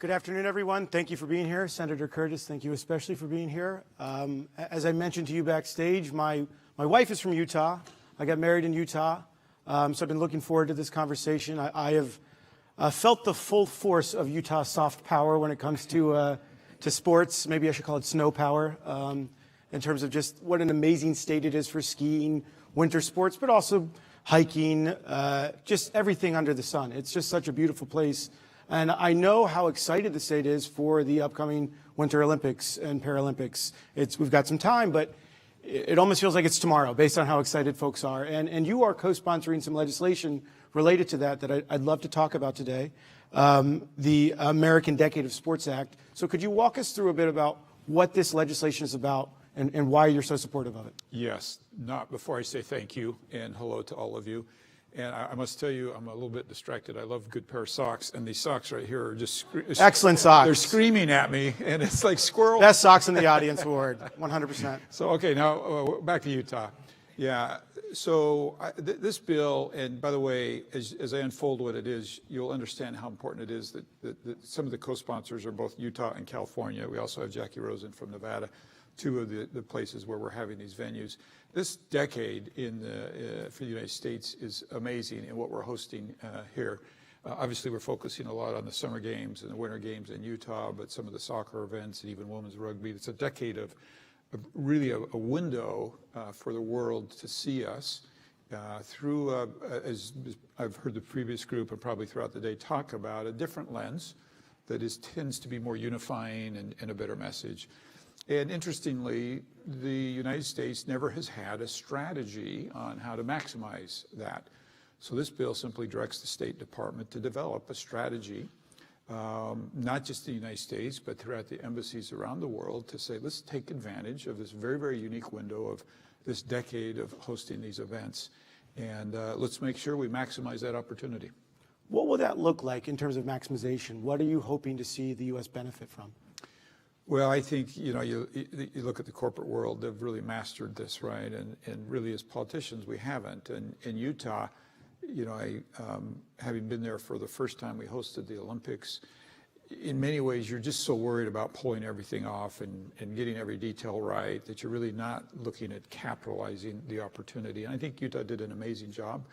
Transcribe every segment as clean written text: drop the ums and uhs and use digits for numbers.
Good afternoon, everyone. Thank you for being here. Senator Curtis, thank you especially for being here. As I mentioned to you backstage, my wife is from Utah. I got married in Utah, so I've been looking forward to this conversation. I have felt the full force of Utah soft power when it comes to sports. Maybe I should call it snow power, in terms of just what an amazing state it is for skiing, winter sports, but also hiking, just everything under the sun. It's just such a beautiful place. And I know how excited the state is for the upcoming Winter Olympics and Paralympics. We've got some time, but it almost feels like it's tomorrow based on how excited folks are. And you are co-sponsoring some legislation related to that I'd love to talk about today, the American Decade of Sports Act. So could you walk us through a bit about what this legislation is about and why you're so supportive of it? Yes. Not before I say thank you and hello to all of you. And I must tell you, I'm a little bit distracted. I love a good pair of socks, and these socks right here are just excellent socks. They're screaming at me, and it's like squirrel. Best socks in the audience award, 100%. So okay, now back to Utah. Yeah. So this bill, and by the way, as I unfold what it is, you'll understand how important it is that some of the co-sponsors are both Utah and California. We also have Jackie Rosen from Nevada, two of the places where we're having these venues. This decade for the United States is amazing in what we're hosting here. Obviously, we're focusing a lot on the summer games and the winter games in Utah, but some of the soccer events and even women's rugby. It's a decade of really a window for the world to see us through, as I've heard the previous group and probably throughout the day talk about, a different lens that tends to be more unifying and a better message. And interestingly, the United States never has had a strategy on how to maximize that. So this bill simply directs the State Department to develop a strategy, not just in the United States, but throughout the embassies around the world, to say, let's take advantage of this very, very unique window of this decade of hosting these events. And let's make sure we maximize that opportunity. What will that look like in terms of maximization? What are you hoping to see the U.S. benefit from? Well, I think, you look at the corporate world, they've really mastered this, right? And really as politicians, we haven't. And in Utah, having been there for the first time we hosted the Olympics, in many ways, you're just so worried about pulling everything off and getting every detail right that you're really not looking at capitalizing the opportunity. And I think Utah did an amazing job,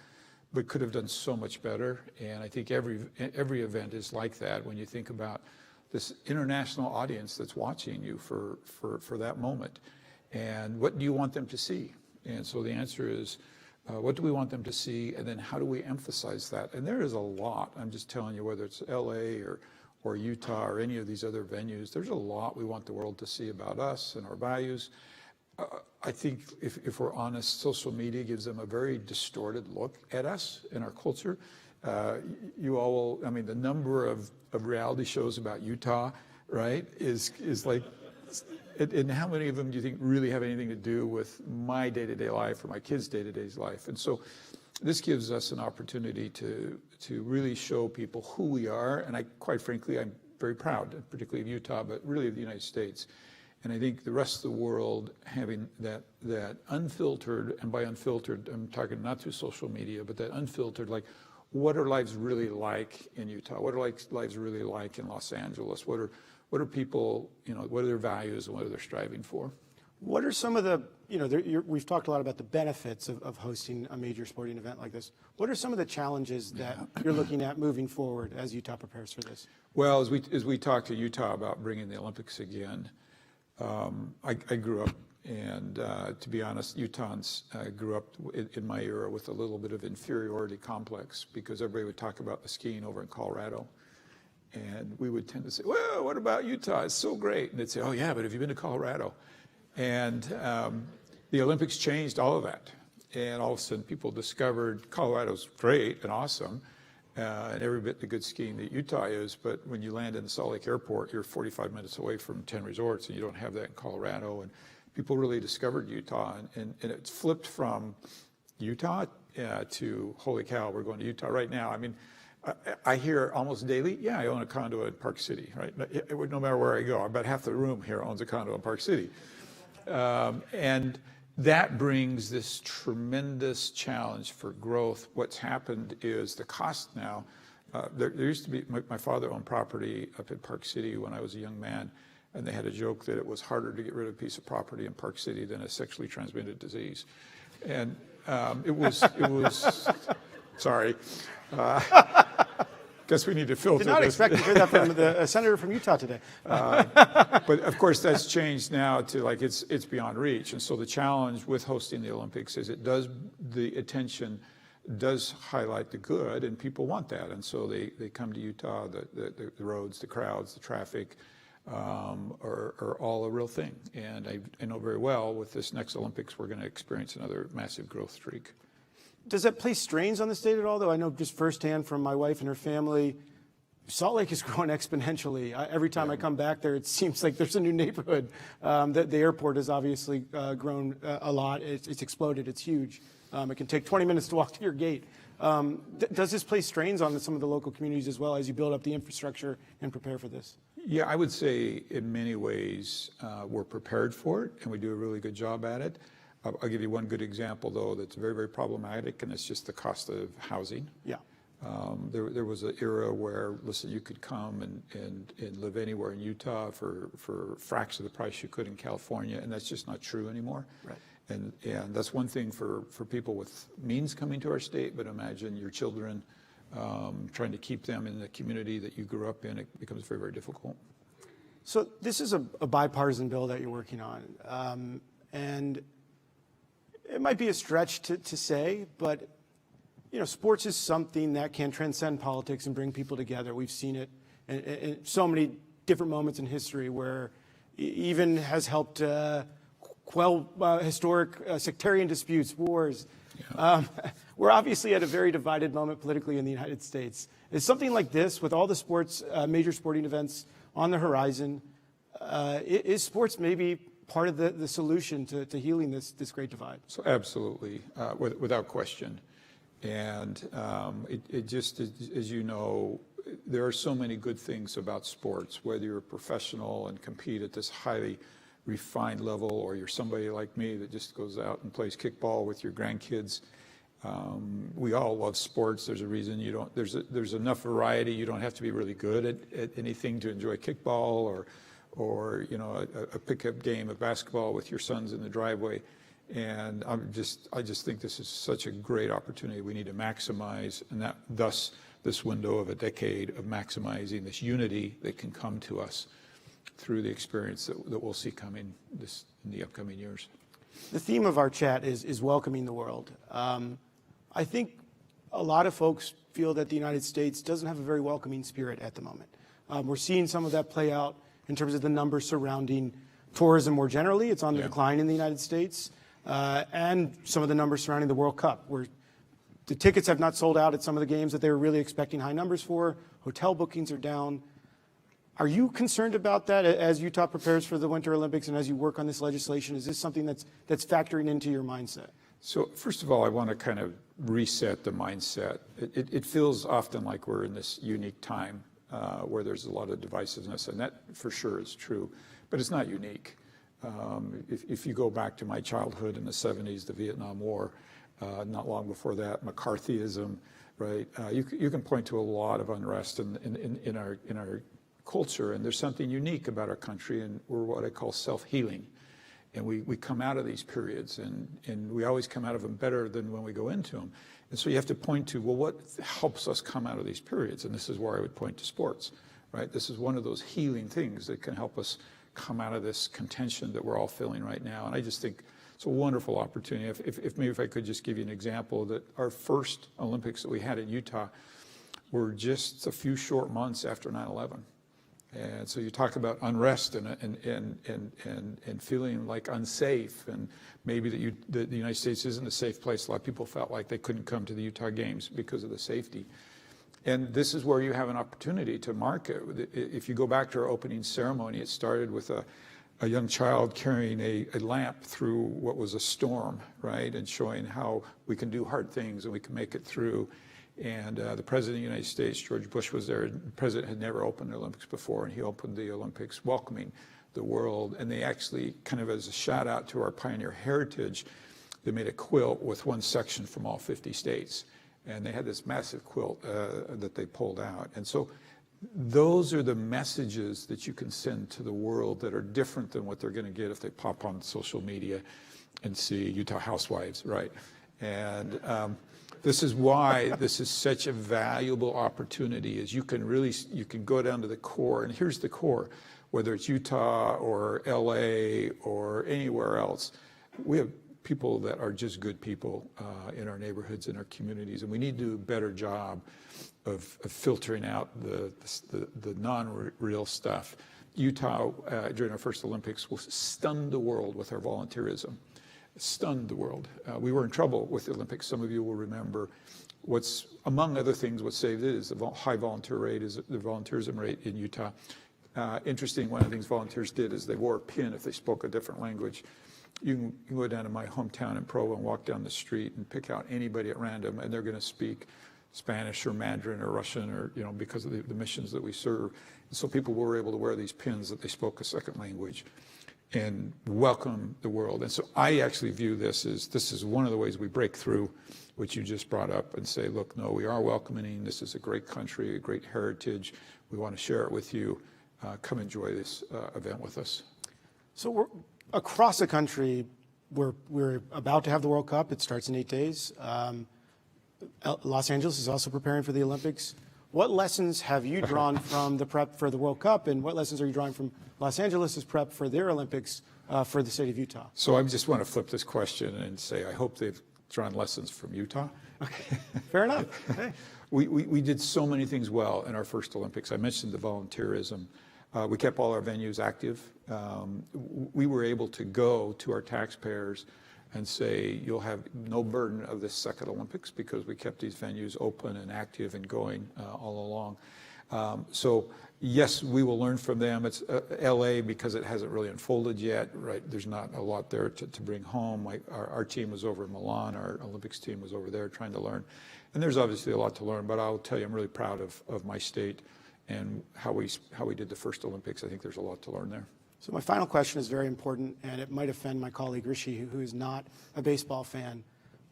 but could have done so much better. And I think every event is like that when you think about this international audience that's watching you for that moment. And what do you want them to see? And so the answer is, what do we want them to see? And then how do we emphasize that? And there is a lot. I'm just telling you, whether it's LA or Utah or any of these other venues, there's a lot we want the world to see about us and our values. I think if we're honest, social media gives them a very distorted look at us and our culture. You all will, the number of reality shows about Utah, right, is like, and how many of them do you think really have anything to do with my day-to-day life or my kids' day-to-day life? And so this gives us an opportunity to really show people who we are. And quite frankly, I'm very proud, particularly of Utah, but really of the United States. And I think the rest of the world having that unfiltered, and by unfiltered, I'm talking not through social media, but that unfiltered, like, what are lives really like in Utah? What are lives really like in Los Angeles? What are people, what are their values and what are they striving for? What are some of the, we've talked a lot about the benefits of hosting a major sporting event like this. What are some of the challenges that you're looking at moving forward as Utah prepares for this? Well, as we talk to Utah about bringing the Olympics again, I grew up, and to be honest, Utahns grew up in my era with a little bit of inferiority complex because everybody would talk about the skiing over in Colorado. And we would tend to say, well, what about Utah? It's so great. And they'd say, oh, yeah, but have you been to Colorado? And the Olympics changed all of that. And all of a sudden, people discovered Colorado's great and awesome, and every bit the good skiing that Utah is. But when you land in the Salt Lake Airport, you're 45 minutes away from 10 resorts, and you don't have that in Colorado. And people really discovered Utah, and it flipped from Utah to, holy cow, we're going to Utah right now. I hear almost daily, yeah, I own a condo in Park City, right? No matter where I go, about half the room here owns a condo in Park City. And that brings this tremendous challenge for growth. What's happened is the cost now there used to be, my father owned property up in Park City when I was a young man, and they had a joke that it was harder to get rid of a piece of property in Park City than a sexually transmitted disease. And it was, sorry. Guess we need to filter Did not this. expect to hear that from a senator from Utah today. But of course, that's changed now to like it's beyond reach. And so the challenge with hosting the Olympics is the attention does highlight the good, and people want that. And so they come to Utah. The roads, the crowds, the traffic are all a real thing. And I know very well with this next Olympics, we're going to experience another massive growth streak. Does that place strains on the state at all, though? I know just firsthand from my wife and her family, Salt Lake is growing exponentially. Every time I come back there, it seems like there's a new neighborhood. The airport has obviously grown a lot. It's exploded. It's huge. It can take 20 minutes to walk to your gate. Does this place strains on some of the local communities as well as you build up the infrastructure and prepare for this? Yeah, I would say in many ways we're prepared for it, and we do a really good job at it. I'll give you one good example, though, that's very, very problematic, and it's just the cost of housing. Yeah. There was an era where, listen, you could come and live anywhere in Utah for a fraction of the price you could in California, and that's just not true anymore. Right. And that's one thing for people with means coming to our state, but imagine your children trying to keep them in the community that you grew up in. It becomes very, very difficult. So this is a bipartisan bill that you're working on, and it might be a stretch to say, but you know, sports is something that can transcend politics and bring people together. We've seen it in so many different moments in history where even has helped quell historic sectarian disputes, wars. Yeah. We're obviously at a very divided moment politically in the United States. Is something like this, with all the sports, major sporting events on the horizon, is sports maybe part of the solution to healing this great divide? So absolutely, without question. And it just, as you know, there are so many good things about sports, whether you're a professional and compete at this highly refined level, or you're somebody like me that just goes out and plays kickball with your grandkids. We all love sports. There's a reason you don't, there's enough variety. You don't have to be really good at anything to enjoy kickball or you know, a pickup game of basketball with your sons in the driveway. And I just think this is such a great opportunity we need to maximize, and thus this window of a decade of maximizing this unity that can come to us through the experience that we'll see coming in the upcoming years. The theme of our chat is welcoming the world. I think a lot of folks feel that the United States doesn't have a very welcoming spirit at the moment. We're seeing some of that play out in terms of the numbers surrounding tourism more generally. It's on the decline in the United States. And some of the numbers surrounding the World Cup, where the tickets have not sold out at some of the games that they were really expecting high numbers for. Hotel bookings are down. Are you concerned about that as Utah prepares for the Winter Olympics and as you work on this legislation? Is this something that's factoring into your mindset? So first of all, I want to kind of reset the mindset. It feels often like we're in this unique time where there's a lot of divisiveness, and that for sure is true, but it's not unique. If you go back to my childhood in the 70s, the Vietnam War, not long before that, McCarthyism, right? You can point to a lot of unrest in our culture, and there's something unique about our country, and we're what I call self-healing. And we come out of these periods, and we always come out of them better than when we go into them. And so you have to point to, well, what helps us come out of these periods? And this is where I would point to sports, right? This is one of those healing things that can help us come out of this contention that we're all feeling right now. And I just think it's a wonderful opportunity. If I could just give you an example, that our first Olympics that we had in Utah were just a few short months after 9/11. And so you talk about unrest and feeling like unsafe, and maybe that the United States isn't a safe place. A lot of people felt like they couldn't come to the Utah Games because of the safety. And this is where you have an opportunity to mark it. If you go back to our opening ceremony, it started with a young child carrying a lamp through what was a storm, right? And showing how we can do hard things and we can make it through. And the President of the United States, George Bush, was there. The President had never opened the Olympics before, and he opened the Olympics welcoming the world. And they actually, kind of as a shout out to our pioneer heritage, they made a quilt with one section from all 50 states. and they had this massive quilt that they pulled out. And so those are the messages that you can send to the world that are different than what they're going to get if they pop on social media and see Utah housewives, right? And this is why this is such a valuable opportunity, is you can go down to the core, and here's the core, whether it's Utah or LA or anywhere else. We have people that are just good people in our neighborhoods, in our communities, and we need to do a better job of filtering out the non-real stuff. Utah, during our first Olympics, stunned the world with our volunteerism. Stunned the world. We were in trouble with the Olympics. Some of you will remember what's, among other things, what saved it is the high volunteer rate, is the volunteerism rate in Utah. Interesting, one of the things volunteers did is they wore a pin if they spoke a different language. You can go down to my hometown in Provo and walk down the street and pick out anybody at random, and they're going to speak Spanish or Mandarin or Russian, or, you know, because of the missions that we serve. And so people were able to wear these pins that they spoke a second language and welcome the world. And so I actually view this is one of the ways we break through what you just brought up and say, look, no, we are welcoming. This is a great country, a great heritage. We want to share it with you. Come enjoy this event with us. So we're across the country. We're about to have the World Cup. It starts in 8 days. Los Angeles is also preparing for the Olympics. What lessons have you drawn from the prep for the World Cup, and what lessons are you drawing from Los Angeles' prep for their Olympics for the state of Utah? So I just want to flip this question and say I hope they've drawn lessons from Utah. Okay, fair enough. Hey. We did so many things well in our first Olympics. I mentioned the volunteerism. We kept all our venues active. We were able to go to our taxpayers and say, you'll have no burden of this second Olympics, because we kept these venues open and active and going all along. So yes, we will learn from them. It's LA, because it hasn't really unfolded yet, right? There's not a lot there to bring home. Our team was over in Milan. Our Olympics team was over there trying to learn. And there's obviously a lot to learn, but I'll tell you, I'm really proud of my state and how we did the first Olympics. I think there's a lot to learn there. So my final question is very important, and it might offend my colleague Rishi, who is not a baseball fan.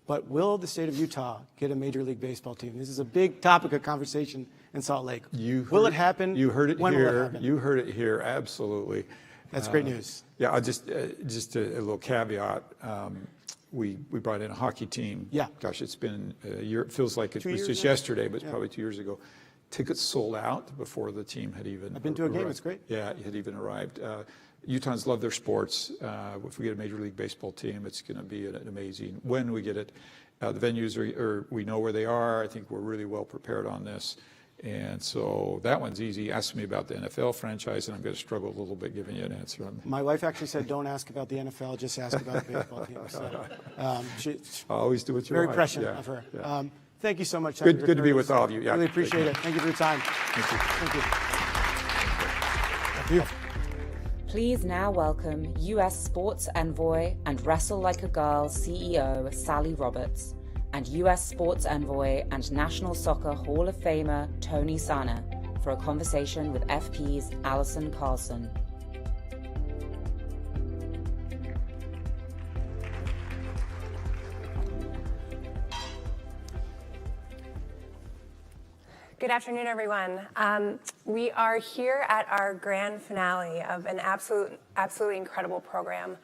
But will the state of Utah get a Major League Baseball team? This is a big topic of conversation in Salt Lake. Will it happen? You heard it when here. Will it happen? You heard it here. Absolutely. That's great news. Yeah, I'll just a little caveat. We brought in a hockey team. Yeah. Gosh, it's been a year. It feels like it was just now? yesterday, but it's probably 2 years ago. Tickets sold out before the team had even. I've been to a game. arrived. It's great. Yeah, it had even arrived. Utahns love their sports. If we get a Major League Baseball team, it's going to be an amazing. When we get it, the venues we know where they are. I think we're really well prepared on this. And so that one's easy. Ask me about the NFL franchise, and I'm going to struggle a little bit giving you an answer on that. My wife actually said, don't ask about the NFL, just ask about the baseball team. So, I always do what you very want. prescient Yeah, of her. yeah. Thank you so much. Good Senator to be Curtis. with all of you. Yeah, really appreciate it. Thank you for your time. Thank you. Thank you. Thank you. Please now welcome U.S. Sports Envoy and Wrestle Like a Girl CEO Sally Roberts, and U.S. Sports Envoy and National Soccer Hall of Famer Tony Sana for a conversation with FP's Allison Carlson. Good afternoon, everyone. We are here at our grand finale of an absolutely incredible program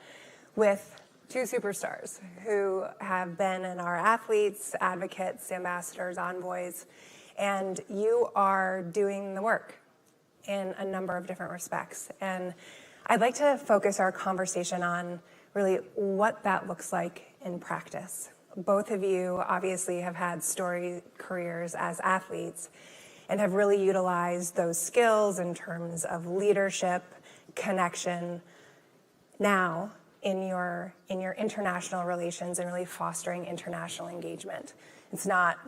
with two superstars who have been in our athletes, advocates, ambassadors, envoys, and you are doing the work in a number of different respects. And I'd like to focus our conversation on really what that looks like in practice. Both of you obviously have had storied careers as athletes and have really utilized those skills in terms of leadership, connection, now in your international relations and really fostering international engagement. It's not,